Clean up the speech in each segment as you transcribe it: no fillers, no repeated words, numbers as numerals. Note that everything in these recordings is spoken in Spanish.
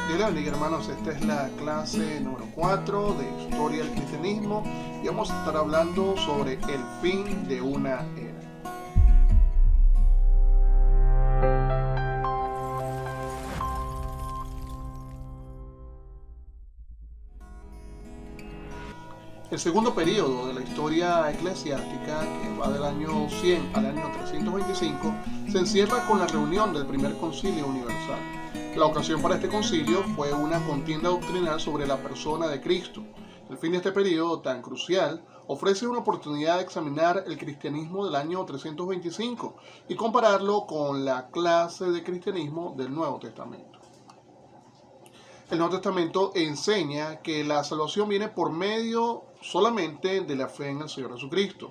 Dios les bendiga, hermanos. Esta es la clase número 4 de Historia del Cristianismo y vamos a estar hablando sobre el fin de una era. El segundo periodo de la historia eclesiástica, que va del año 100 al año 325, se encierra con la reunión del primer concilio universal. La ocasión para este concilio fue una contienda doctrinal sobre la persona de Cristo. El fin de este periodo tan crucial ofrece una oportunidad de examinar el cristianismo del año 325 y compararlo con la clase de cristianismo del Nuevo Testamento. El Nuevo Testamento enseña que la salvación viene por medio solamente de la fe en el Señor Jesucristo.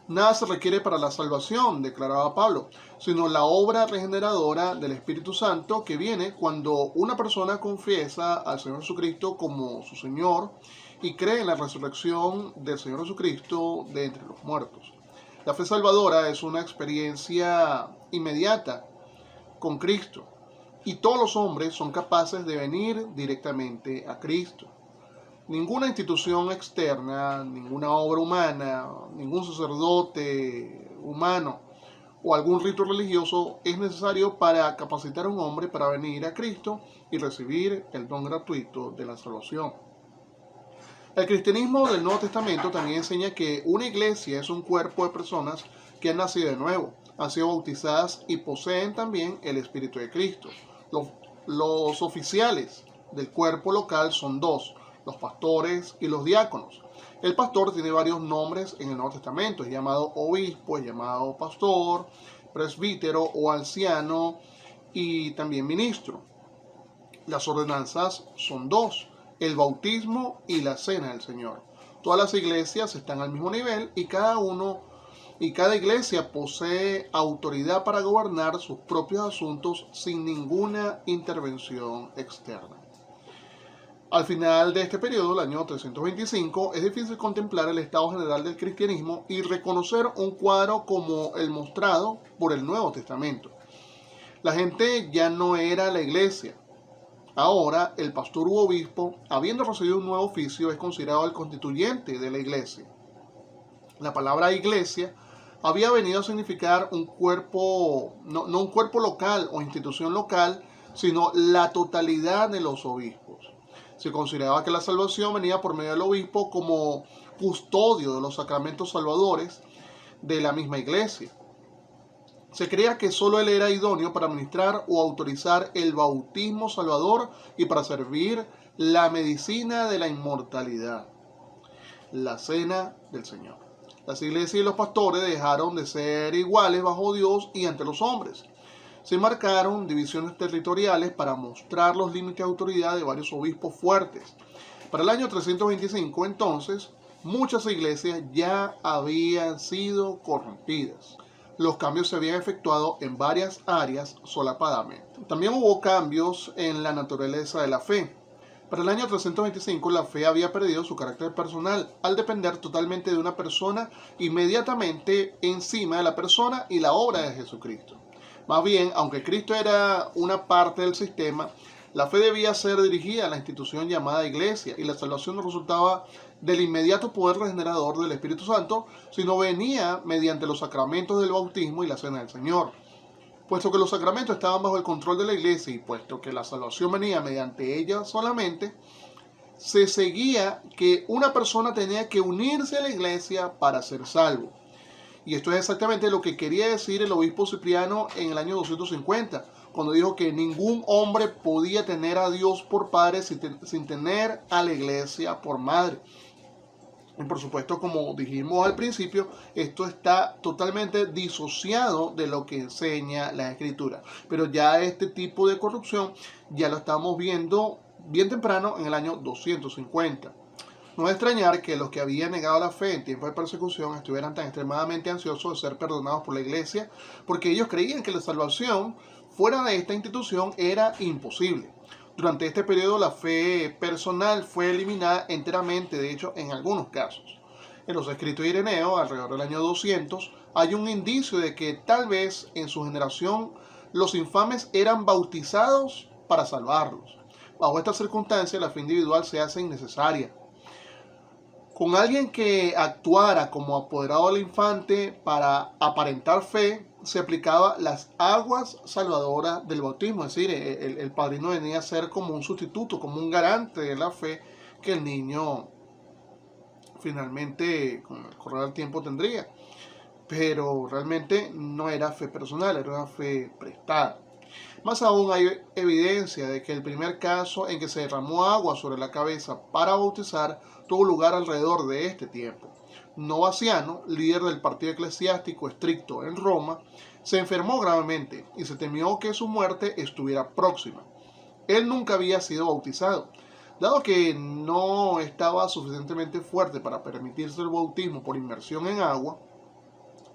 Nada se requiere para la salvación, declaraba Pablo, sino la obra regeneradora del Espíritu Santo que viene cuando una persona confiesa al Señor Jesucristo como su Señor y cree en la resurrección del Señor Jesucristo de entre los muertos. La fe salvadora es una experiencia inmediata con Cristo y todos los hombres son capaces de venir directamente a Cristo. Ninguna institución externa, ninguna obra humana, ningún sacerdote humano o algún rito religioso es necesario para capacitar a un hombre para venir a Cristo y recibir el don gratuito de la salvación. El cristianismo del Nuevo Testamento también enseña que una iglesia es un cuerpo de personas que han nacido de nuevo, han sido bautizadas y poseen también el Espíritu de Cristo. Los oficiales del cuerpo local son dos: los pastores y los diáconos. El pastor tiene varios nombres en el Nuevo Testamento. Es llamado obispo, es llamado pastor, presbítero o anciano y también ministro. Las ordenanzas son dos: el bautismo y la cena del Señor. Todas las iglesias están al mismo nivel y cada iglesia posee autoridad para gobernar sus propios asuntos sin ninguna intervención externa. Al final de este periodo, el año 325, es difícil contemplar el estado general del cristianismo y reconocer un cuadro como el mostrado por el Nuevo Testamento. La gente ya no era la iglesia. Ahora, el pastor u obispo, habiendo recibido un nuevo oficio, es considerado el constituyente de la iglesia. La palabra iglesia había venido a significar un cuerpo, no un cuerpo local o institución local, sino la totalidad de los obispos. Se consideraba que la salvación venía por medio del obispo como custodio de los sacramentos salvadores de la misma iglesia. Se creía que solo él era idóneo para administrar o autorizar el bautismo salvador y para servir la medicina de la inmortalidad, la cena del Señor. Las iglesias y los pastores dejaron de ser iguales bajo Dios y ante los hombres. Se marcaron divisiones territoriales para mostrar los límites de autoridad de varios obispos fuertes. Para el año 325, entonces, muchas iglesias ya habían sido corrompidas. Los cambios se habían efectuado en varias áreas solapadamente. También hubo cambios en la naturaleza de la fe. Para el año 325 la fe había perdido su carácter personal al depender totalmente de una persona inmediatamente encima de la persona y la obra de Jesucristo. Más bien, aunque Cristo era una parte del sistema, la fe debía ser dirigida a la institución llamada iglesia y la salvación no resultaba del inmediato poder regenerador del Espíritu Santo, sino venía mediante los sacramentos del bautismo y la cena del Señor. Puesto que los sacramentos estaban bajo el control de la iglesia y puesto que la salvación venía mediante ella solamente, se seguía que una persona tenía que unirse a la iglesia para ser salvo. Y esto es exactamente lo que quería decir el obispo Cipriano en el año 250, cuando dijo que ningún hombre podía tener a Dios por padre sin tener a la iglesia por madre. Y por supuesto, como dijimos al principio, esto está totalmente disociado de lo que enseña la Escritura. Pero ya este tipo de corrupción ya lo estamos viendo bien temprano en el año 250. No es extrañar que los que habían negado la fe en tiempo de persecución estuvieran tan extremadamente ansiosos de ser perdonados por la iglesia, porque ellos creían que la salvación fuera de esta institución era imposible. Durante este periodo la fe personal fue eliminada enteramente, de hecho en algunos casos. En los escritos de Ireneo, alrededor del año 200, hay un indicio de que tal vez en su generación los infames eran bautizados para salvarlos. Bajo esta circunstancia, la fe individual se hace innecesaria. Con alguien que actuara como apoderado del infante para aparentar fe, se aplicaba las aguas salvadoras del bautismo, es decir, el padrino venía a ser como un sustituto, como un garante de la fe que el niño finalmente, con el correr del tiempo, tendría. Pero realmente no era fe personal, era una fe prestada. Más aún, hay evidencia de que el primer caso en que se derramó agua sobre la cabeza para bautizar tuvo lugar alrededor de este tiempo. Novaciano, líder del partido eclesiástico estricto en Roma, se enfermó gravemente y se temió que su muerte estuviera próxima. Él nunca había sido bautizado. Dado que no estaba suficientemente fuerte para permitirse el bautismo por inmersión en agua,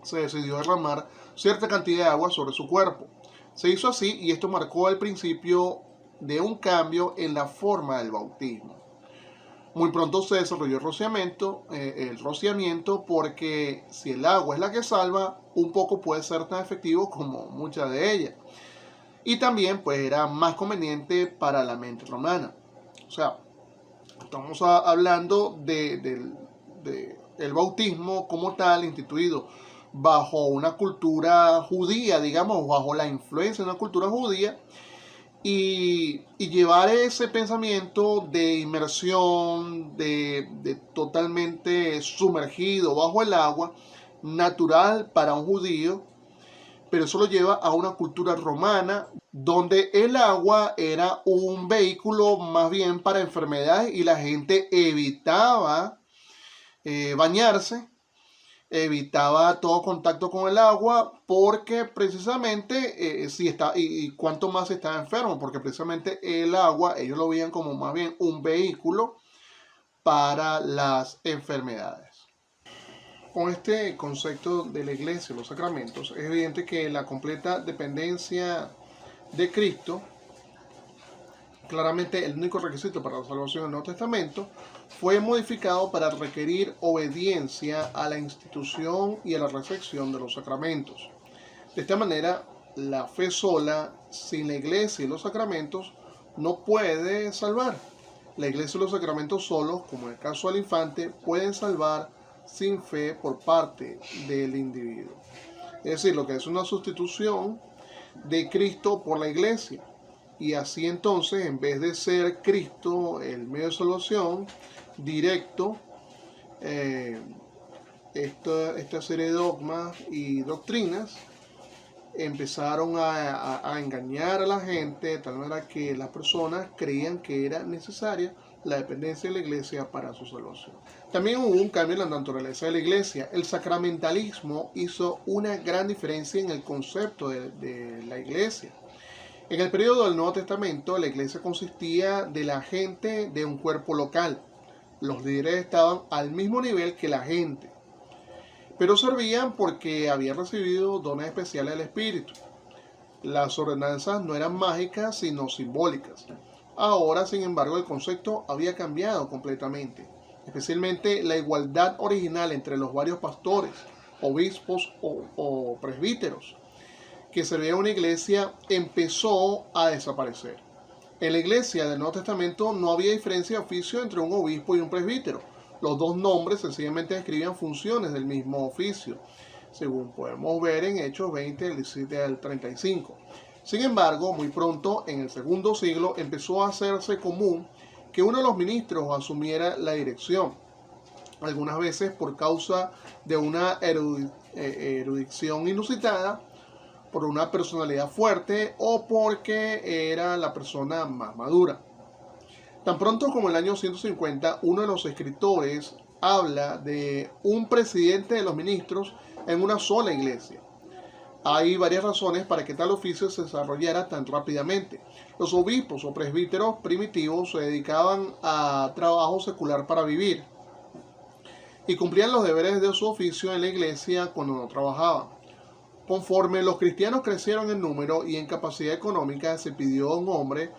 se decidió derramar cierta cantidad de agua sobre su cuerpo. Se hizo así y esto marcó el principio de un cambio en la forma del bautismo. Muy pronto se desarrolló el rociamiento, porque si el agua es la que salva, un poco puede ser tan efectivo como muchas de ellas. Y también pues era más conveniente para la mente romana. O sea, estamos hablando del bautismo como tal, instituido bajo una cultura judía, digamos, bajo la influencia de una cultura judía, y llevar ese pensamiento de inmersión, de totalmente sumergido bajo el agua, natural para un judío, pero eso lo lleva a una cultura romana, donde el agua era un vehículo más bien para enfermedades y la gente evitaba bañarse, evitaba todo contacto con el agua, porque precisamente si está y cuanto más estaba enfermo, porque precisamente el agua ellos lo veían como más bien un vehículo para las enfermedades. Con este concepto de la iglesia y los sacramentos, es evidente que la completa dependencia de Cristo, claramente el único requisito para la salvación del Nuevo Testamento, fue modificado para requerir obediencia a la institución y a la recepción de los sacramentos. De esta manera, la fe sola, sin la iglesia y los sacramentos, no puede salvar. La iglesia y los sacramentos solos, como en el caso del infante, pueden salvar sin fe por parte del individuo. Es decir, lo que es una sustitución de Cristo por la iglesia. Y así entonces, en vez de ser Cristo el medio de salvación directo, esta serie de dogmas y doctrinas empezaron a engañar a la gente, de tal manera que las personas creían que era necesaria la dependencia de la iglesia para su salvación. También hubo un cambio en la naturaleza de la iglesia. El sacramentalismo hizo una gran diferencia en el concepto de la iglesia. En el periodo del Nuevo Testamento, la iglesia consistía de la gente de un cuerpo local. Los líderes estaban al mismo nivel que la gente, pero servían porque habían recibido dones especiales del Espíritu. Las ordenanzas no eran mágicas, sino simbólicas. Ahora, sin embargo, el concepto había cambiado completamente, especialmente la igualdad original entre los varios pastores, obispos o presbíteros que servían a una iglesia empezó a desaparecer. En la iglesia del Nuevo Testamento no había diferencia de oficio entre un obispo y un presbítero. Los dos nombres sencillamente describían funciones del mismo oficio, según podemos ver en Hechos 20, del 17 al 35. Sin embargo, muy pronto, en el segundo siglo, empezó a hacerse común que uno de los ministros asumiera la dirección, algunas veces por causa de una erudición inusitada, por una personalidad fuerte o porque era la persona más madura. Tan pronto como el año 150, uno de los escritores habla de un presidente de los ministros en una sola iglesia. Hay varias razones para que tal oficio se desarrollara tan rápidamente. Los obispos o presbíteros primitivos se dedicaban a trabajo secular para vivir y cumplían los deberes de su oficio en la iglesia cuando no trabajaban. Conforme los cristianos crecieron en número y en capacidad económica, se pidió a un hombre,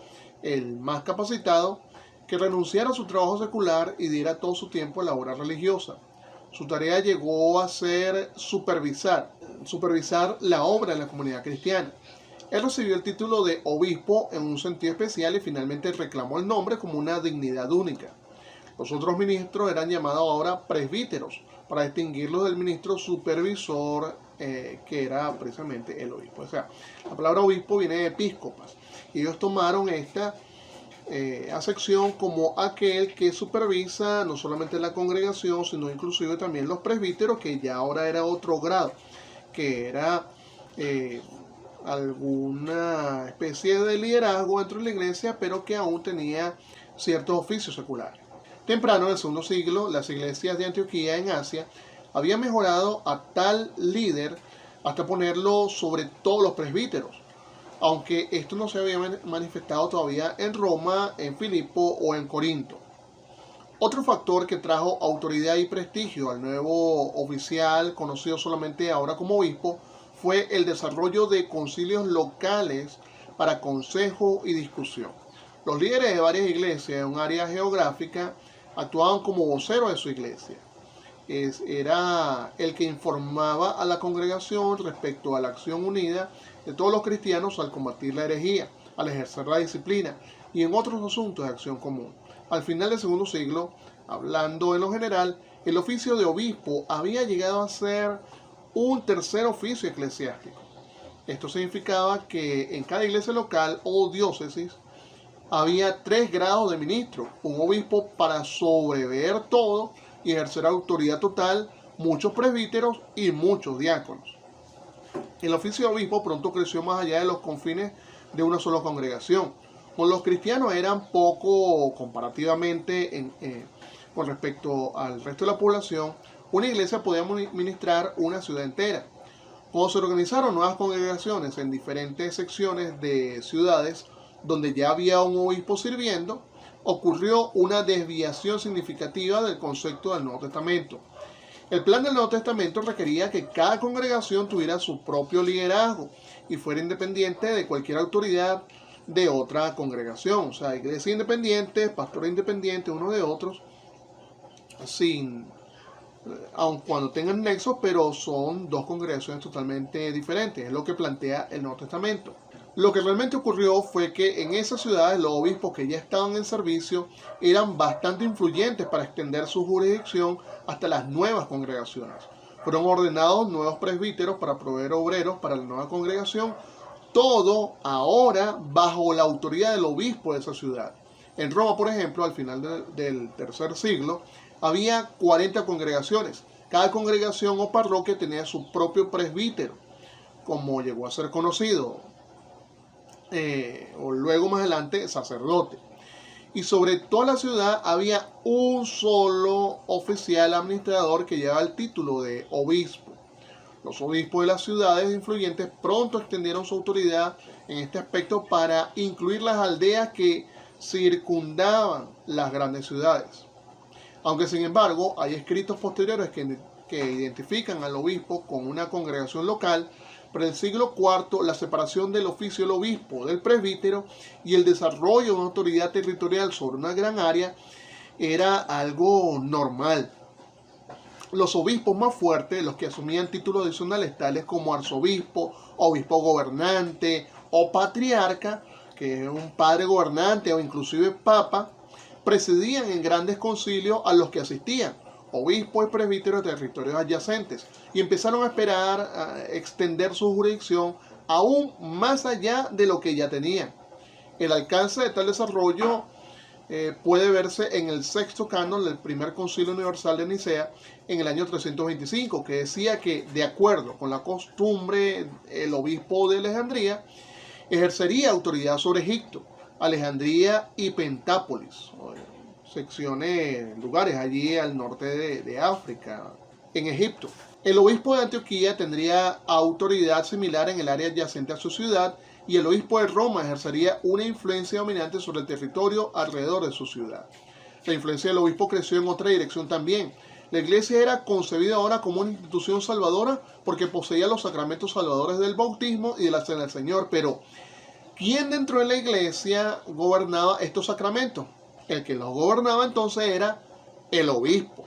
el más capacitado, que renunciara a su trabajo secular y diera todo su tiempo a la obra religiosa. Su tarea llegó a ser supervisar la obra de la comunidad cristiana. Él recibió el título de obispo en un sentido especial y finalmente reclamó el nombre como una dignidad única. Los otros ministros eran llamados ahora presbíteros, para distinguirlos del ministro supervisor, que era precisamente el obispo. O sea, la palabra obispo viene de episcopas. Y ellos tomaron esta acepción como aquel que supervisa no solamente la congregación, sino inclusive también los presbíteros, que ya ahora era otro grado, que era alguna especie de liderazgo dentro de la iglesia, pero que aún tenía ciertos oficios seculares. Temprano, en el segundo siglo, las iglesias de Antioquía en Asia habían mejorado a tal líder hasta ponerlo sobre todos los presbíteros, aunque esto no se había manifestado todavía en Roma, en Filipo o en Corinto. Otro factor que trajo autoridad y prestigio al nuevo oficial, conocido solamente ahora como obispo, fue el desarrollo de concilios locales para consejo y discusión. Los líderes de varias iglesias en un área geográfica actuaban como voceros de su iglesia. Era el que informaba a la congregación respecto a la acción unida de todos los cristianos al combatir la herejía, al ejercer la disciplina y en otros asuntos de acción común. Al final del segundo siglo, hablando en lo general, el oficio de obispo había llegado a ser un tercer oficio eclesiástico. Esto significaba que en cada iglesia local o diócesis había 3 grados de ministro, un obispo para sobrever todo y ejercer autoridad total, muchos presbíteros y muchos diáconos. El oficio de obispo pronto creció más allá de los confines de una sola congregación. Cuando los cristianos eran poco comparativamente con respecto al resto de la población, una iglesia podía ministrar una ciudad entera. Cuando se organizaron nuevas congregaciones en diferentes secciones de ciudades donde ya había un obispo sirviendo, ocurrió una desviación significativa del concepto del Nuevo Testamento. El plan del Nuevo Testamento requería que cada congregación tuviera su propio liderazgo y fuera independiente de cualquier autoridad de otra congregación. O sea, iglesia independiente, pastores independientes unos de otros, aun cuando tengan nexos, pero son 2 congregaciones totalmente diferentes. Es lo que plantea el Nuevo Testamento. Lo que realmente ocurrió fue que en esas ciudades los obispos que ya estaban en servicio eran bastante influyentes para extender su jurisdicción hasta las nuevas congregaciones. Fueron ordenados nuevos presbíteros para proveer obreros para la nueva congregación, todo ahora bajo la autoridad del obispo de esa ciudad. En Roma, por ejemplo, al final del tercer siglo, había 40 congregaciones. Cada congregación o parroquia tenía su propio presbítero, como llegó a ser conocido, o luego más adelante sacerdote. Y sobre toda la ciudad había un solo oficial administrador que llevaba el título de obispo. Los obispos de las ciudades influyentes pronto extendieron su autoridad en este aspecto para incluir las aldeas que circundaban las grandes ciudades. Aunque sin embargo hay escritos posteriores que identifican al obispo con una congregación local, para el siglo IV la separación del oficio del obispo del presbítero y el desarrollo de una autoridad territorial sobre una gran área era algo normal. Los obispos más fuertes, los que asumían títulos adicionales tales como arzobispo, obispo gobernante o patriarca, que es un padre gobernante o inclusive papa, presidían en grandes concilios a los que asistían, obispos y presbíteros de territorios adyacentes, y empezaron a esperar a extender su jurisdicción aún más allá de lo que ya tenían. El alcance de tal desarrollo puede verse en el sexto canon del primer concilio universal de Nicea en el año 325, que decía que, de acuerdo con la costumbre, el obispo de Alejandría ejercería autoridad sobre Egipto, Alejandría y Pentápolis, lugares allí al norte de África, en Egipto. El obispo de Antioquía tendría autoridad similar en el área adyacente a su ciudad, y el obispo de Roma ejercería una influencia dominante sobre el territorio alrededor de su ciudad. La influencia del obispo creció en otra dirección también. La iglesia era concebida ahora como una institución salvadora porque poseía los sacramentos salvadores del bautismo y de la cena del Señor. Pero, ¿quién dentro de la iglesia gobernaba estos sacramentos? El que los gobernaba entonces era el obispo.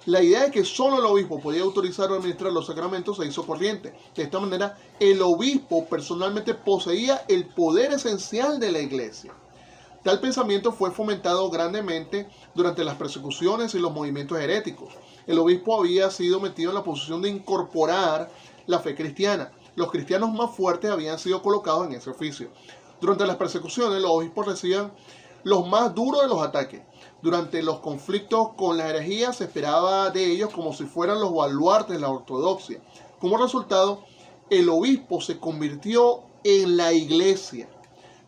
La idea de que solo el obispo podía autorizar o administrar los sacramentos se hizo corriente. De esta manera, el obispo personalmente poseía el poder esencial de la iglesia. Tal pensamiento fue fomentado grandemente durante las persecuciones y los movimientos heréticos. El obispo había sido metido en la posición de incorporar la fe cristiana. Los cristianos más fuertes habían sido colocados en ese oficio. Durante las persecuciones, los obispos recibían los más duros de los ataques. Durante los conflictos con la herejía se esperaba de ellos como si fueran los baluartes de la ortodoxia. Como resultado, el obispo se convirtió en la iglesia,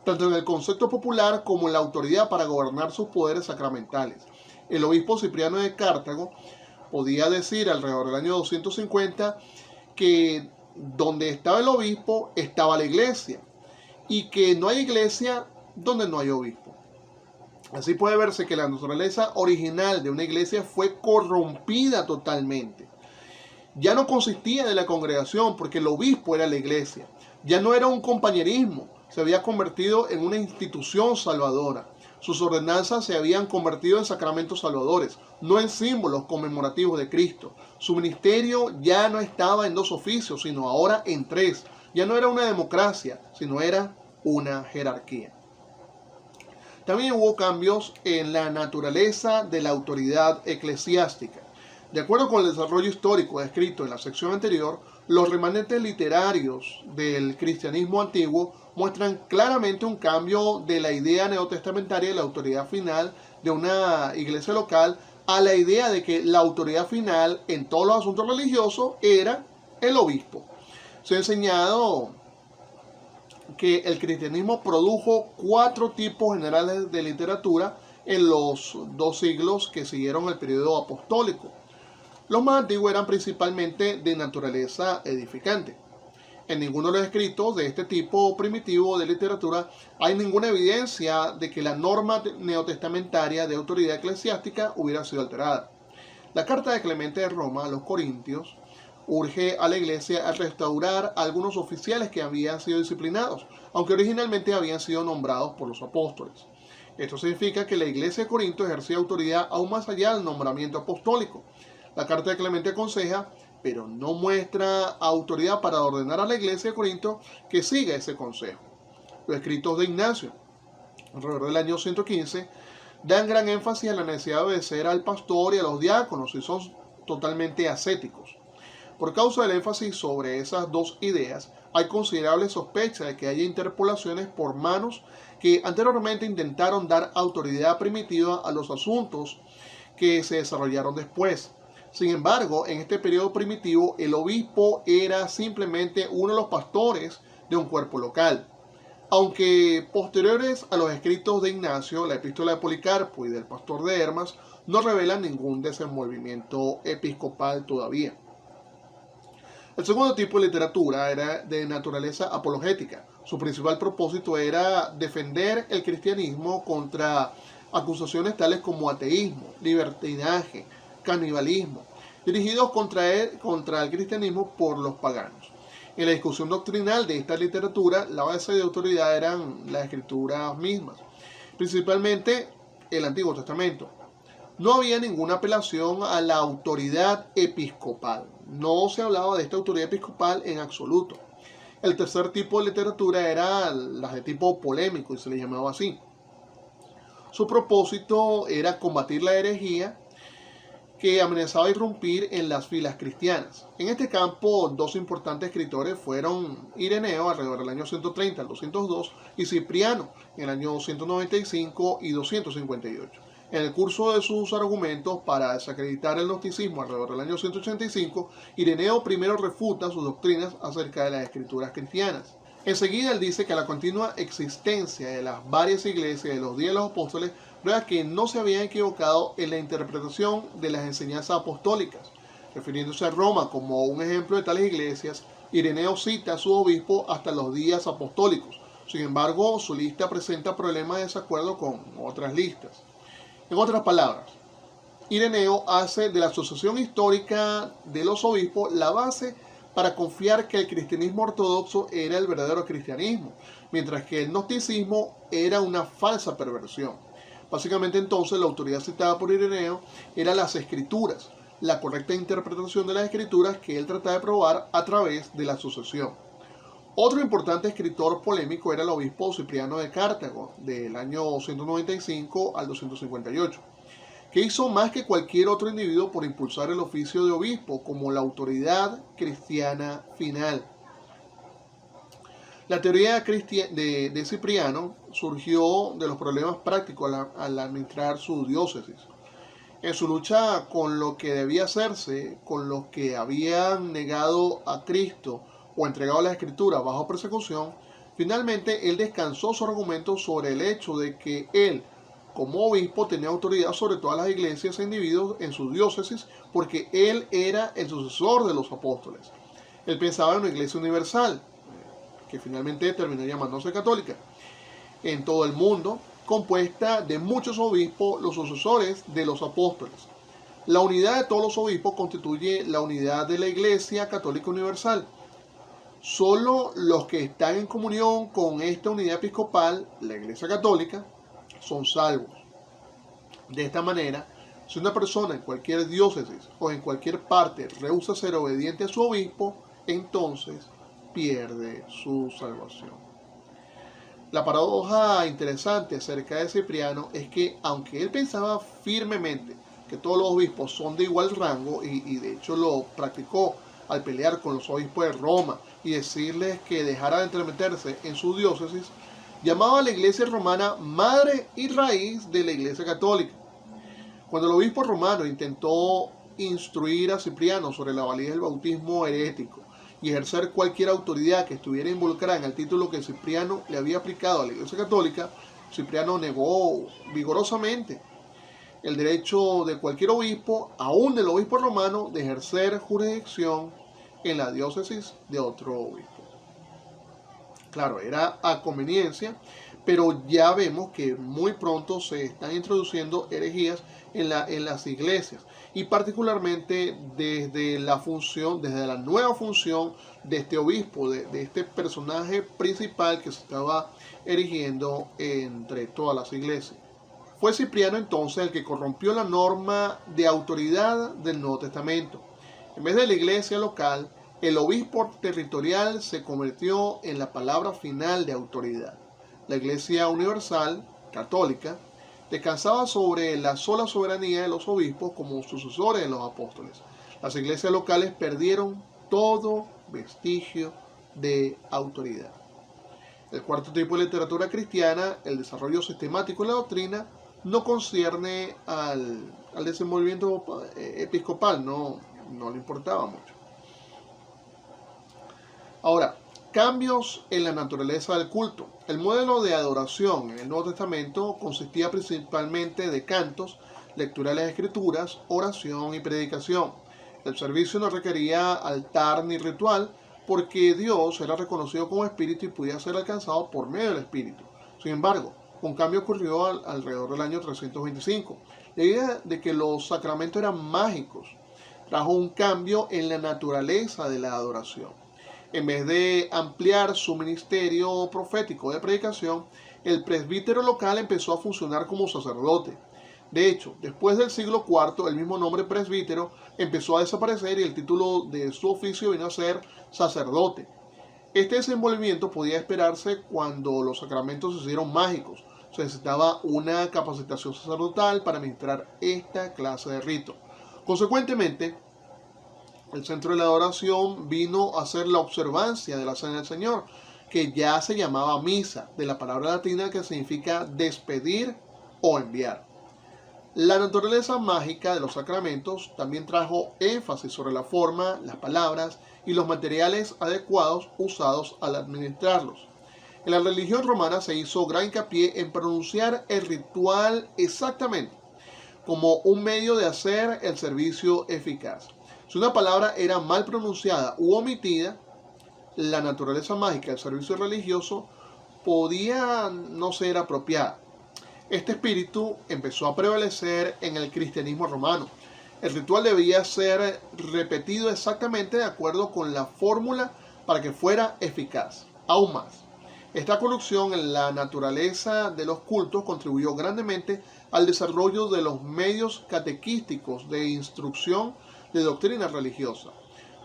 tanto en el concepto popular como en la autoridad para gobernar sus poderes sacramentales. El obispo Cipriano de Cartago podía decir alrededor del año 250 que donde estaba el obispo estaba la iglesia y que no hay iglesia donde no hay obispo. Así puede verse que la naturaleza original de una iglesia fue corrompida totalmente. Ya no consistía de la congregación porque el obispo era la iglesia. Ya no era un compañerismo, se había convertido en una institución salvadora. Sus ordenanzas se habían convertido en sacramentos salvadores, no en símbolos conmemorativos de Cristo. Su ministerio ya no estaba en 2 oficios, sino ahora en 3. Ya no era una democracia, sino era una jerarquía. También hubo cambios en la naturaleza de la autoridad eclesiástica. De acuerdo con el desarrollo histórico descrito en la sección anterior, los remanentes literarios del cristianismo antiguo muestran claramente un cambio de la idea neotestamentaria de la autoridad final de una iglesia local a la idea de que la autoridad final en todos los asuntos religiosos era el obispo. Se ha enseñado que el cristianismo produjo 4 tipos generales de literatura en los 2 siglos que siguieron el periodo apostólico. Los más antiguos eran principalmente de naturaleza edificante. En ninguno de los escritos de este tipo primitivo de literatura hay ninguna evidencia de que la norma neotestamentaria de autoridad eclesiástica hubiera sido alterada. La carta de Clemente de Roma a los Corintios urge a la iglesia a restaurar a algunos oficiales que habían sido disciplinados, aunque originalmente habían sido nombrados por los apóstoles. Esto significa que la iglesia de Corinto ejercía autoridad aún más allá del nombramiento apostólico. La carta de Clemente aconseja, pero no muestra autoridad para ordenar a la iglesia de Corinto que siga ese consejo. Los escritos de Ignacio, alrededor del año 115, dan gran énfasis en la necesidad de obedecer al pastor y a los diáconos y son totalmente ascéticos. Por causa del énfasis sobre esas 2 ideas, hay considerable sospecha de que haya interpolaciones por manos que anteriormente intentaron dar autoridad primitiva a los asuntos que se desarrollaron después. Sin embargo, en este periodo primitivo, el obispo era simplemente uno de los pastores de un cuerpo local. Aunque posteriores a los escritos de Ignacio, la epístola de Policarpo y del pastor de Hermas no revelan ningún desenvolvimiento episcopal todavía. El segundo tipo de literatura era de naturaleza apologética. Su principal propósito era defender el cristianismo contra acusaciones tales como ateísmo, libertinaje, canibalismo, dirigidos contra el cristianismo por los paganos. En la discusión doctrinal de esta literatura, la base de autoridad eran las escrituras mismas, principalmente el Antiguo Testamento. No había ninguna apelación a la autoridad episcopal. No se hablaba de esta autoridad episcopal en absoluto. El tercer tipo de literatura era las de tipo polémico y se le llamaba así. Su propósito era combatir la herejía que amenazaba irrumpir en las filas cristianas. En este campo, 2 importantes escritores fueron Ireneo, alrededor del año 130 al 202, y Cipriano, en el año 195 y 258. En el curso de sus argumentos para desacreditar el gnosticismo alrededor del año 185, Ireneo primero refuta sus doctrinas acerca de las escrituras cristianas. Enseguida él dice que la continua existencia de las varias iglesias de los días de los apóstoles prueba que no se habían equivocado en la interpretación de las enseñanzas apostólicas. Refiriéndose a Roma como un ejemplo de tales iglesias, Ireneo cita a su obispo hasta los días apostólicos. Sin embargo, su lista presenta problemas de desacuerdo con otras listas. En otras palabras, Ireneo hace de la asociación histórica de los obispos la base para confiar que el cristianismo ortodoxo era el verdadero cristianismo, mientras que el gnosticismo era una falsa perversión. Básicamente entonces la autoridad citada por Ireneo eran las escrituras, la correcta interpretación de las escrituras que él trataba de probar a través de la sucesión. Otro importante escritor polémico era el obispo Cipriano de Cartago, del año 195 al 258, que hizo más que cualquier otro individuo por impulsar el oficio de obispo como la autoridad cristiana final. La teoría de Cipriano surgió de los problemas prácticos al administrar su diócesis. En su lucha con lo que debía hacerse, con los que habían negado a Cristo o entregado la Escritura bajo persecución, finalmente él descansó su argumento sobre el hecho de que él, como obispo, tenía autoridad sobre todas las iglesias e individuos en su diócesis porque él era el sucesor de los apóstoles. Él pensaba en una iglesia universal, que finalmente terminó llamándose católica, en todo el mundo, compuesta de muchos obispos, los sucesores de los apóstoles. La unidad de todos los obispos constituye la unidad de la Iglesia Católica Universal. Solo los que están en comunión con esta unidad episcopal, la Iglesia Católica, son salvos. De esta manera, si una persona en cualquier diócesis o en cualquier parte rehúsa ser obediente a su obispo, entonces pierde su salvación. La paradoja interesante acerca de Cipriano es que, aunque él pensaba firmemente que todos los obispos son de igual rango, y de hecho lo practicó al pelear con los obispos de Roma y decirles que dejara de entremeterse en su diócesis, llamaba a la iglesia romana madre y raíz de la iglesia católica. Cuando el obispo romano intentó instruir a Cipriano sobre la validez del bautismo herético y ejercer cualquier autoridad que estuviera involucrada en el título que Cipriano le había aplicado a la Iglesia Católica, Cipriano negó vigorosamente el derecho de cualquier obispo, aún del obispo romano, de ejercer jurisdicción en la diócesis de otro obispo. Claro, era a conveniencia, pero ya vemos que muy pronto se están introduciendo herejías en las iglesias, y particularmente desde la nueva función de este obispo, de este personaje principal que se estaba erigiendo entre todas las iglesias. Fue Cipriano entonces el que corrompió la norma de autoridad del Nuevo Testamento. En vez de la iglesia local, el obispo territorial se convirtió en la palabra final de autoridad. La Iglesia Universal, católica, descansaba sobre la sola soberanía de los obispos como sucesores de los apóstoles. Las iglesias locales perdieron todo vestigio de autoridad. El cuarto tipo de literatura cristiana, el desarrollo sistemático de la doctrina, no concierne al desenvolvimiento episcopal, no le importaba mucho. Ahora, cambios en la naturaleza del culto. El modelo de adoración en el Nuevo Testamento consistía principalmente de cantos, lectura de las Escrituras, oración y predicación. El servicio no requería altar ni ritual porque Dios era reconocido como Espíritu y podía ser alcanzado por medio del Espíritu. Sin embargo, un cambio ocurrió alrededor del año 325. La idea de que los sacramentos eran mágicos trajo un cambio en la naturaleza de la adoración. En vez de ampliar su ministerio profético de predicación, el presbítero local empezó a funcionar como sacerdote. De hecho, después del siglo IV, el mismo nombre presbítero empezó a desaparecer y el título de su oficio vino a ser sacerdote. Este desenvolvimiento podía esperarse cuando los sacramentos se hicieron mágicos. Se necesitaba una capacitación sacerdotal para administrar esta clase de rito. Consecuentemente, el centro de la adoración vino a ser la observancia de la Cena del Señor, que ya se llamaba misa, de la palabra latina que significa despedir o enviar. La naturaleza mágica de los sacramentos también trajo énfasis sobre la forma, las palabras y los materiales adecuados usados al administrarlos. En la religión romana se hizo gran hincapié en pronunciar el ritual exactamente, como un medio de hacer el servicio eficaz. Si una palabra era mal pronunciada u omitida, la naturaleza mágica del servicio religioso podía no ser apropiada. Este espíritu empezó a prevalecer en el cristianismo romano. El ritual debía ser repetido exactamente de acuerdo con la fórmula para que fuera eficaz. Aún más, esta corrupción en la naturaleza de los cultos contribuyó grandemente al desarrollo de los medios catequísticos de instrucción de doctrina religiosa.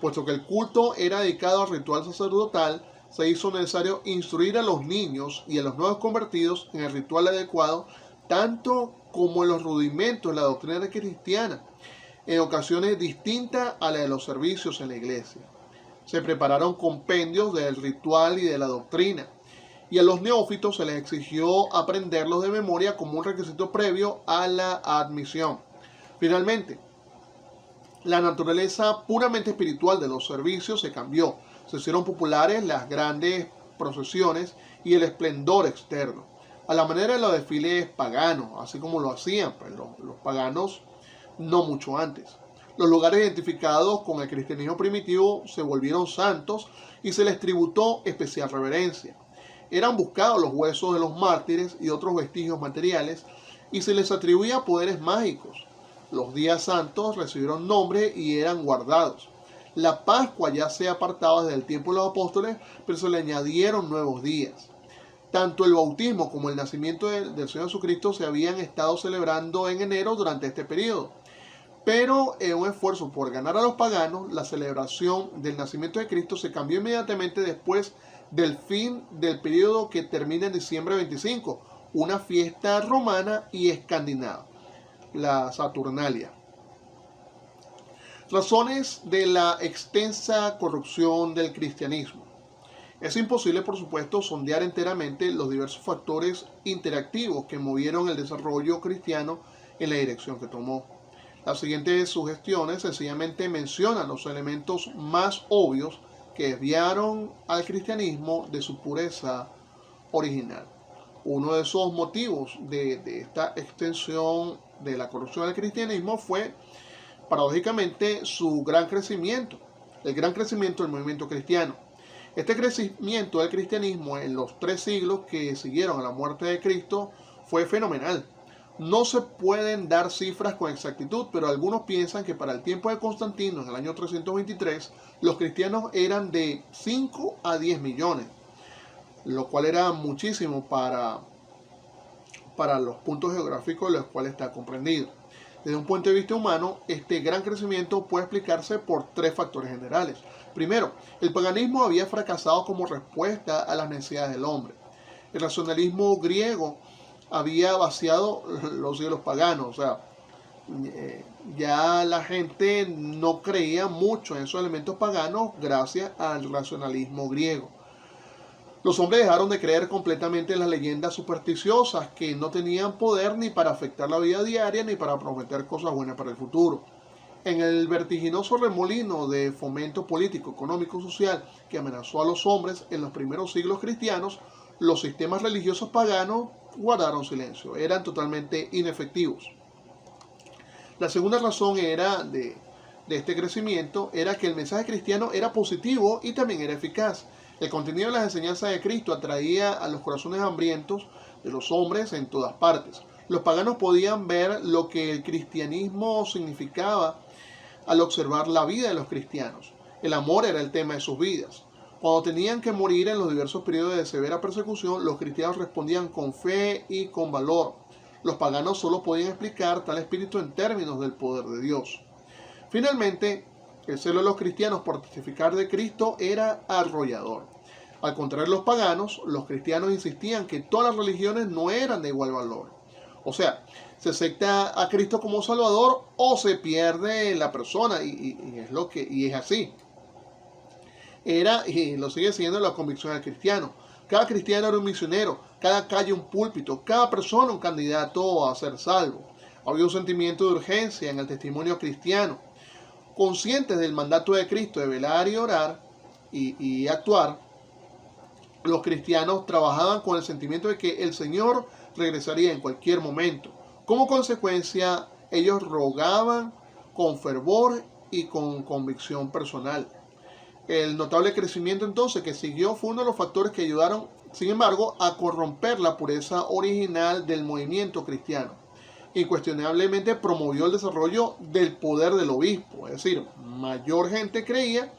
Puesto que el culto era dedicado al ritual sacerdotal, se hizo necesario instruir a los niños y a los nuevos convertidos en el ritual adecuado, tanto como en los rudimentos de la doctrina cristiana, en ocasiones distintas a la de los servicios en la iglesia. Se prepararon compendios del ritual y de la doctrina, y a los neófitos se les exigió aprenderlos de memoria como un requisito previo a la admisión. Finalmente, la naturaleza puramente espiritual de los servicios se cambió. Se hicieron populares las grandes procesiones y el esplendor externo, a la manera de los desfiles paganos, así como lo hacían pues, los paganos no mucho antes. Los lugares identificados con el cristianismo primitivo se volvieron santos y se les tributó especial reverencia. Eran buscados los huesos de los mártires y otros vestigios materiales y se les atribuía poderes mágicos. Los días santos recibieron nombre y eran guardados. La Pascua ya se apartaba desde el tiempo de los apóstoles, pero se le añadieron nuevos días. Tanto el bautismo como el nacimiento del Señor Jesucristo se habían estado celebrando en enero durante este periodo. Pero en un esfuerzo por ganar a los paganos, la celebración del nacimiento de Cristo se cambió inmediatamente después del fin del periodo que termina en diciembre 25, una fiesta romana y escandinava, la Saturnalia. Razones de la extensa corrupción del cristianismo. Es imposible, por supuesto, sondear enteramente los diversos factores interactivos que movieron el desarrollo cristiano en la dirección que tomó. Las siguientes sugestiones sencillamente mencionan los elementos más obvios que desviaron al cristianismo de su pureza original. Uno de esos motivos de esta extensión de la corrupción del cristianismo fue, paradójicamente, su gran crecimiento, el gran crecimiento del movimiento cristiano. Este crecimiento del cristianismo en los 3 siglos que siguieron a la muerte de Cristo fue fenomenal. No se pueden dar cifras con exactitud, pero algunos piensan que para el tiempo de Constantino, en el año 323, los cristianos eran de 5 a 10 millones, lo cual era muchísimo para los puntos geográficos en los cuales está comprendido. Desde un punto de vista humano, este gran crecimiento puede explicarse por 3 factores generales. Primero, el paganismo había fracasado como respuesta a las necesidades del hombre. El racionalismo griego había vaciado los cielos paganos, o sea, ya la gente no creía mucho en esos elementos paganos gracias al racionalismo griego. Los hombres dejaron de creer completamente en las leyendas supersticiosas que no tenían poder ni para afectar la vida diaria ni para prometer cosas buenas para el futuro. En el vertiginoso remolino de fomento político, económico y social que amenazó a los hombres en los primeros siglos cristianos, los sistemas religiosos paganos guardaron silencio, eran totalmente inefectivos. La segunda razón de este crecimiento era que el mensaje cristiano era positivo y también era eficaz. El contenido de las enseñanzas de Cristo atraía a los corazones hambrientos de los hombres en todas partes. Los paganos podían ver lo que el cristianismo significaba al observar la vida de los cristianos. El amor era el tema de sus vidas. Cuando tenían que morir en los diversos periodos de severa persecución, los cristianos respondían con fe y con valor. Los paganos solo podían explicar tal espíritu en términos del poder de Dios. Finalmente, el celo de los cristianos por testificar de Cristo era arrollador. Al contrario de los paganos, los cristianos insistían que todas las religiones no eran de igual valor. O sea, se acepta a Cristo como Salvador o se pierde la persona, y es así. Era, y lo sigue siendo, la convicción del cristiano. Cada cristiano era un misionero, cada calle un púlpito, cada persona un candidato a ser salvo. Había un sentimiento de urgencia en el testimonio cristiano. Conscientes del mandato de Cristo de velar y orar y actuar, los cristianos trabajaban con el sentimiento de que el Señor regresaría en cualquier momento. Como consecuencia, ellos rogaban con fervor y con convicción personal. El notable crecimiento entonces que siguió fue uno de los factores que ayudaron, sin embargo, a corromper la pureza original del movimiento cristiano. Incuestionablemente promovió el desarrollo del poder del obispo, es decir, mayor gente creía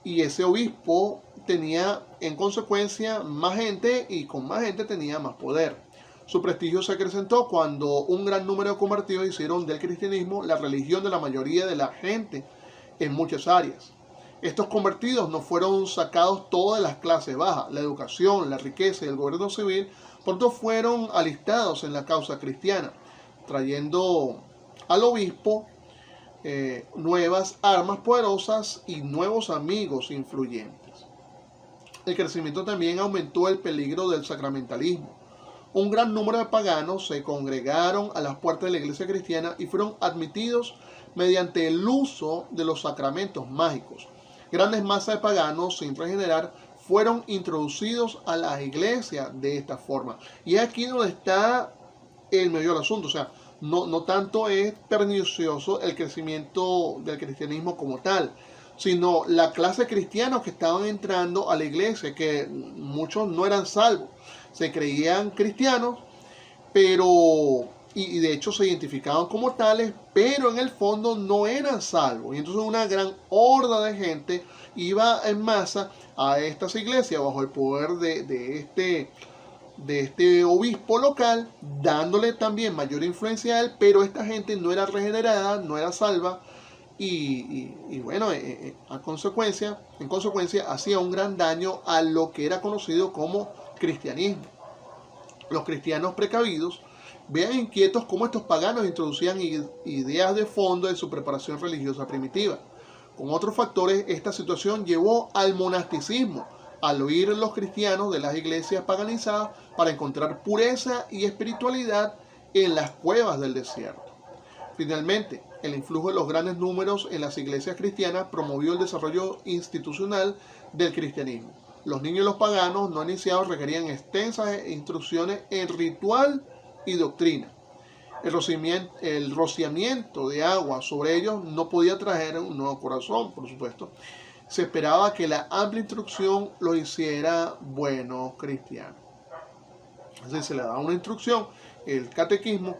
y ese obispo tenía en consecuencia más gente y con más gente tenía más poder. Su prestigio se acrecentó cuando un gran número de convertidos hicieron del cristianismo la religión de la mayoría de la gente en muchas áreas. Estos convertidos no fueron sacados todos de las clases bajas. La educación, la riqueza y el gobierno civil pronto fueron alistados en la causa cristiana, trayendo al obispo nuevas armas poderosas y nuevos amigos influyentes. El crecimiento también aumentó el peligro del sacramentalismo. Un gran número de paganos se congregaron a las puertas de la iglesia cristiana y fueron admitidos mediante el uso de los sacramentos mágicos. Grandes masas de paganos sin regenerar fueron introducidos a la iglesia de esta forma. Y aquí donde está el medio del asunto. O sea, no tanto es pernicioso el crecimiento del cristianismo como tal, sino la clase cristiana que estaban entrando a la iglesia, que muchos no eran salvos, se creían cristianos, pero y de hecho se identificaban como tales, pero en el fondo no eran salvos. Y entonces una gran horda de gente iba en masa a estas iglesias bajo el poder de este obispo local, dándole también mayor influencia a él, pero esta gente no era regenerada, no era salva, y bueno, en consecuencia hacía un gran daño a lo que era conocido como cristianismo. Los cristianos precavidos vean inquietos cómo estos paganos introducían ideas de fondo en su preparación religiosa primitiva. Con otros factores, esta situación llevó al monasticismo, al huir los cristianos de las iglesias paganizadas para encontrar pureza y espiritualidad en las cuevas del desierto. Finalmente, el influjo de los grandes números en las iglesias cristianas promovió el desarrollo institucional del cristianismo. Los niños y los paganos no iniciados requerían extensas instrucciones en ritual y doctrina. El rociamiento de agua sobre ellos no podía traer un nuevo corazón, por supuesto. Se esperaba que la amplia instrucción los hiciera buenos cristianos. Así se le daba una instrucción, el catecismo,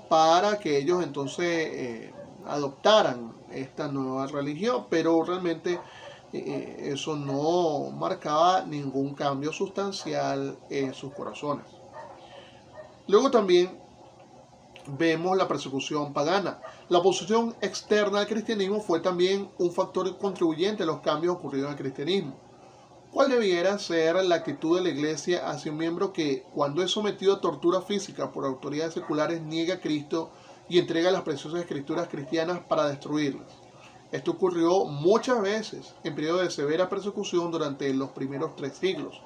para que ellos entonces adoptaran esta nueva religión, pero realmente eso no marcaba ningún cambio sustancial en sus corazones. Luego también vemos la persecución pagana. La oposición externa al cristianismo fue también un factor contribuyente a los cambios ocurridos en el cristianismo. ¿Cuál debiera ser la actitud de la iglesia hacia un miembro que, cuando es sometido a tortura física por autoridades seculares, niega a Cristo y entrega las preciosas escrituras cristianas para destruirlas? Esto ocurrió muchas veces en periodos de severa persecución durante los primeros 3 siglos.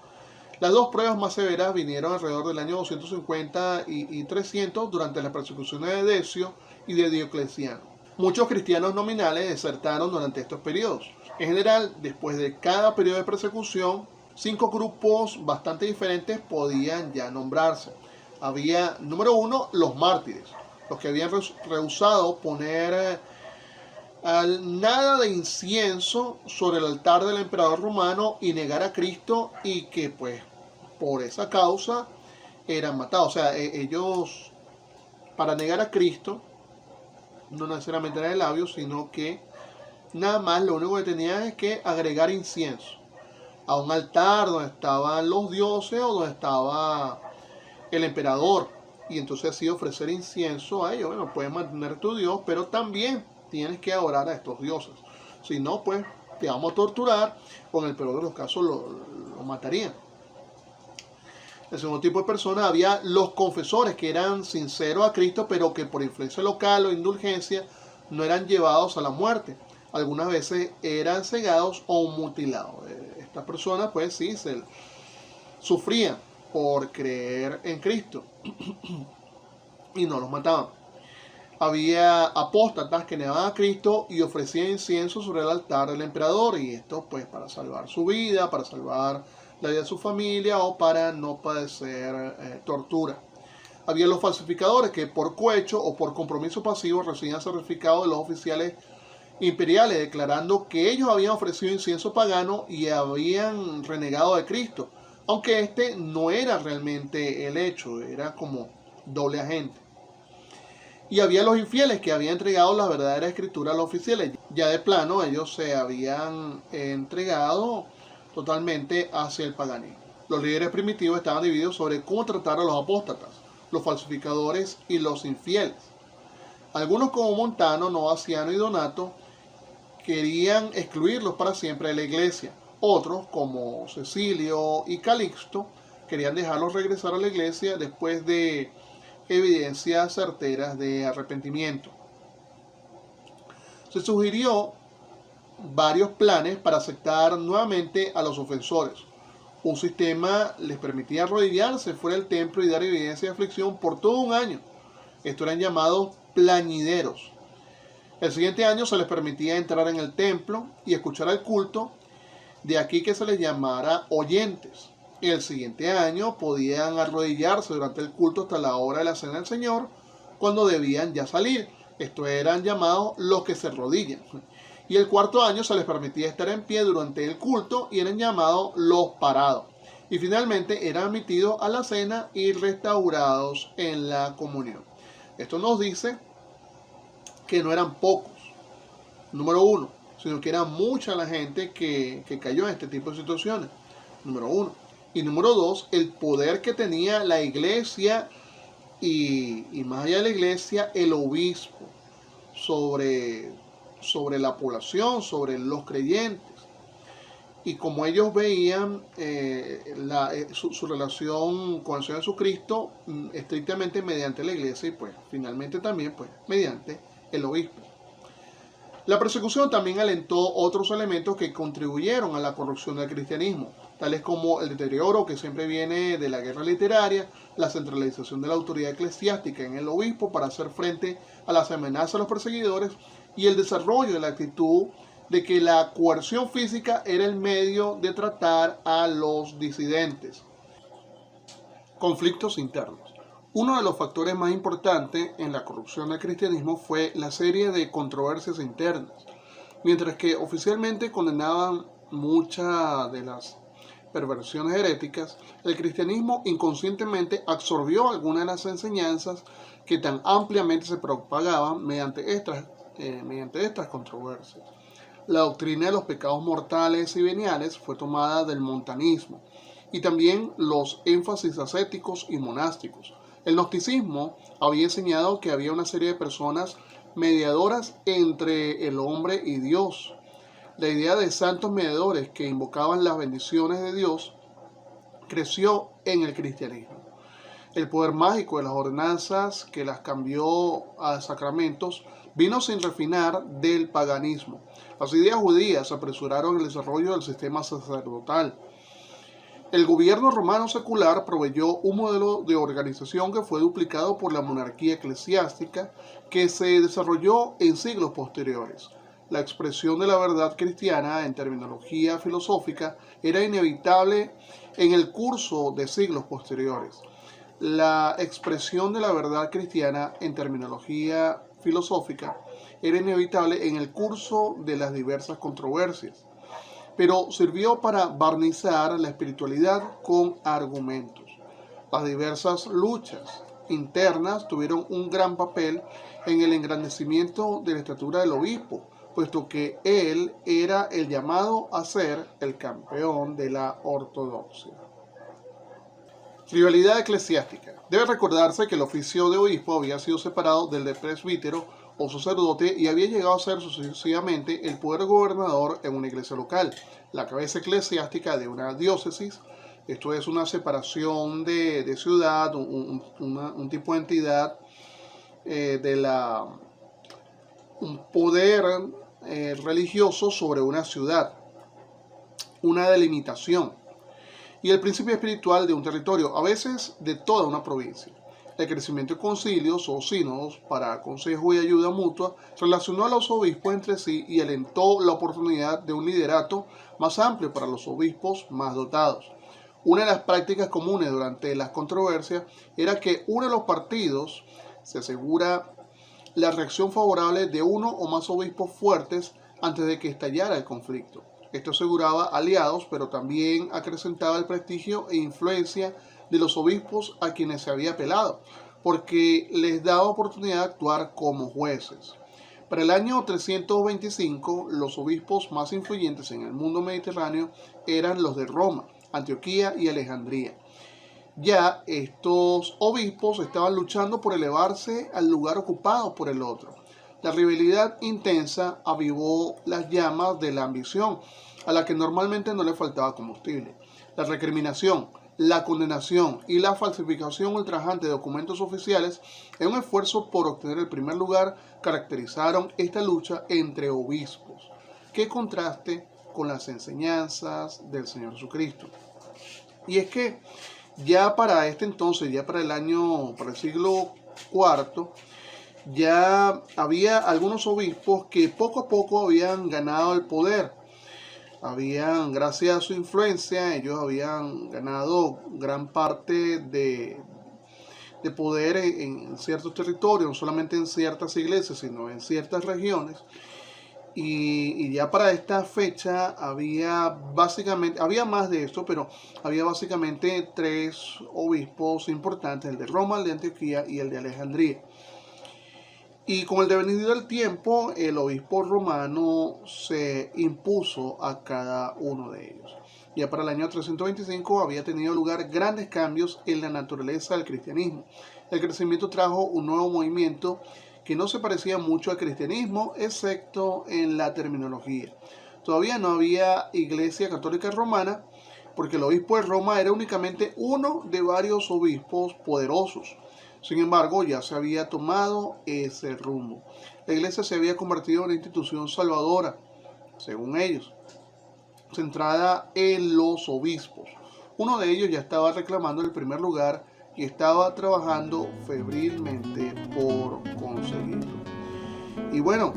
Las dos pruebas más severas vinieron alrededor del año 250 y 300 durante las persecuciones de Decio y de Diocleciano. Muchos cristianos nominales desertaron durante estos periodos. En general, después de cada periodo de persecución, 5 grupos bastante diferentes podían ya nombrarse. Había, número 1, los mártires, los que habían rehusado poner nada de incienso sobre el altar del emperador romano y negar a Cristo, y que pues por esa causa eran matados. O sea, ellos, para negar a Cristo, no necesariamente era de labios, sino que nada más lo único que tenían es que agregar incienso a un altar donde estaban los dioses o donde estaba el emperador, y entonces así ofrecer incienso a ellos. Bueno, puedes mantener tu Dios, pero también tienes que adorar a estos dioses. Si no, pues te vamos a torturar, o en el peor de los casos lo matarían. El segundo tipo de personas, había los confesores, que eran sinceros a Cristo, pero que por influencia local o indulgencia no eran llevados a la muerte. Algunas veces eran cegados o mutilados. Estas personas pues sí sufrían por creer en Cristo y no los mataban. Había apóstatas que negaban a Cristo y ofrecían incienso sobre el altar del emperador, y esto pues para salvar su vida, para salvar la vida de su familia o para no padecer tortura. Había los falsificadores, que por cohecho o por compromiso pasivo recibían certificado de los oficiales imperiales declarando que ellos habían ofrecido incienso pagano y habían renegado de Cristo, aunque este no era realmente el hecho, era como doble agente. Y había los infieles, que habían entregado la verdadera escritura a los oficiales. Ya de plano ellos se habían entregado totalmente hacia el paganismo. Los líderes primitivos estaban divididos sobre cómo tratar a los apóstatas, los falsificadores y los infieles. Algunos como Montano, Novaciano y Donato querían excluirlos para siempre de la iglesia. Otros como Cecilio y Calixto querían dejarlos regresar a la iglesia después de evidencias certeras de arrepentimiento. Se sugirió varios planes para aceptar nuevamente a los ofensores. Un sistema les permitía arrodillarse fuera del templo y dar evidencia de aflicción por todo un año. Estos eran llamados plañideros. El siguiente año se les permitía entrar en el templo y escuchar el culto, de aquí que se les llamara oyentes. El siguiente año podían arrodillarse durante el culto hasta la hora de la cena del Señor, cuando debían ya salir. Estos eran llamados los que se arrodillan. Y el cuarto año se les permitía estar en pie durante el culto y eran llamados los parados. Y finalmente eran admitidos a la cena y restaurados en la comunión. Esto nos dice que no eran pocos, número uno, sino que era mucha la gente que cayó en este tipo de situaciones, número uno. Y número dos, el poder que tenía la iglesia y más allá de la iglesia, el obispo sobre la población, sobre los creyentes. Y como ellos veían su relación con el Señor Jesucristo estrictamente mediante la iglesia y pues finalmente también pues mediante el obispo. La persecución también alentó otros elementos que contribuyeron a la corrupción del cristianismo, tales como el deterioro que siempre viene de la guerra literaria, la centralización de la autoridad eclesiástica en el obispo para hacer frente a las amenazas de los perseguidores y el desarrollo de la actitud de que la coerción física era el medio de tratar a los disidentes. Conflictos internos. Uno de los factores más importantes en la corrupción del cristianismo fue la serie de controversias internas. Mientras que oficialmente condenaban muchas de las perversiones heréticas, el cristianismo inconscientemente absorbió algunas de las enseñanzas que tan ampliamente se propagaban mediante estas controversias. La doctrina de los pecados mortales y veniales fue tomada del montanismo y también los énfasis ascéticos y monásticos. El gnosticismo había enseñado que había una serie de personas mediadoras entre el hombre y Dios. La idea de santos mediadores que invocaban las bendiciones de Dios creció en el cristianismo. El poder mágico de las ordenanzas que las cambió a sacramentos vino sin refinar del paganismo. Las ideas judías apresuraron el desarrollo del sistema sacerdotal. El gobierno romano secular proveyó un modelo de organización que fue duplicado por la monarquía eclesiástica que se desarrolló en siglos posteriores. La expresión de la verdad cristiana en terminología filosófica era inevitable en el curso de siglos posteriores. La expresión de la verdad cristiana en terminología filosófica era inevitable en el curso de las diversas controversias, pero sirvió para barnizar la espiritualidad con argumentos. Las diversas luchas internas tuvieron un gran papel en el engrandecimiento de la estatura del obispo, puesto que él era el llamado a ser el campeón de la ortodoxia. Rivalidad eclesiástica. Debe recordarse que el oficio de obispo había sido separado del de presbítero o sacerdote y había llegado a ser sucesivamente el poder gobernador en una iglesia local, la cabeza eclesiástica de una diócesis. Esto es una separación de ciudad, un tipo de entidad, un poder religioso sobre una ciudad, una delimitación, y el principio espiritual de un territorio, a veces de toda una provincia. El crecimiento de concilios o sínodos para consejo y ayuda mutua relacionó a los obispos entre sí y alentó la oportunidad de un liderato más amplio para los obispos más dotados. Una de las prácticas comunes durante las controversias era que uno de los partidos se asegura la reacción favorable de uno o más obispos fuertes antes de que estallara el conflicto. Esto aseguraba aliados, pero también acrecentaba el prestigio e influencia de los obispos a quienes se había apelado, porque les daba oportunidad de actuar como jueces. Para el año 325, los obispos más influyentes en el mundo mediterráneo eran los de Roma, Antioquía y Alejandría. Ya estos obispos estaban luchando por elevarse al lugar ocupado por el otro. La rivalidad intensa avivó las llamas de la ambición, a la que normalmente no le faltaba combustible. La recriminación, la condenación y la falsificación ultrajante de documentos oficiales en un esfuerzo por obtener el primer lugar caracterizaron esta lucha entre obispos. ¡Qué contraste con las enseñanzas del Señor Jesucristo! Y es que ya para este entonces, ya para el siglo IV, ya había algunos obispos que poco a poco habían ganado el poder. Gracias a su influencia, ellos habían ganado gran parte de poder en ciertos territorios, no solamente en ciertas iglesias, sino en ciertas regiones. Y ya para esta fecha había más de esto, pero había básicamente 3 obispos importantes, el de Roma, el de Antioquía y el de Alejandría. Y con el devenir del tiempo, el obispo romano se impuso a cada uno de ellos. Ya para el año 325 había tenido lugar grandes cambios en la naturaleza del cristianismo. El crecimiento trajo un nuevo movimiento que no se parecía mucho al cristianismo, excepto en la terminología. Todavía no había iglesia católica romana, porque el obispo de Roma era únicamente uno de varios obispos poderosos. Sin embargo, ya se había tomado ese rumbo. La iglesia se había convertido en una institución salvadora, según ellos, centrada en los obispos. Uno de ellos ya estaba reclamando el primer lugar y estaba trabajando febrilmente por conseguirlo. Y bueno,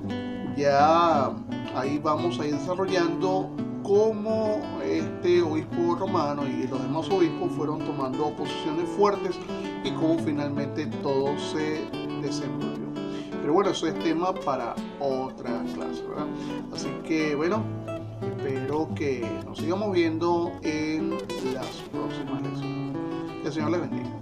ya ahí vamos a ir desarrollando cómo este obispo romano y los demás obispos fueron tomando posiciones fuertes y cómo finalmente todo se desenvolvió. Pero bueno, eso es tema para otra clase, ¿verdad? Así que bueno, espero que nos sigamos viendo en las próximas lecciones. Que el Señor les bendiga.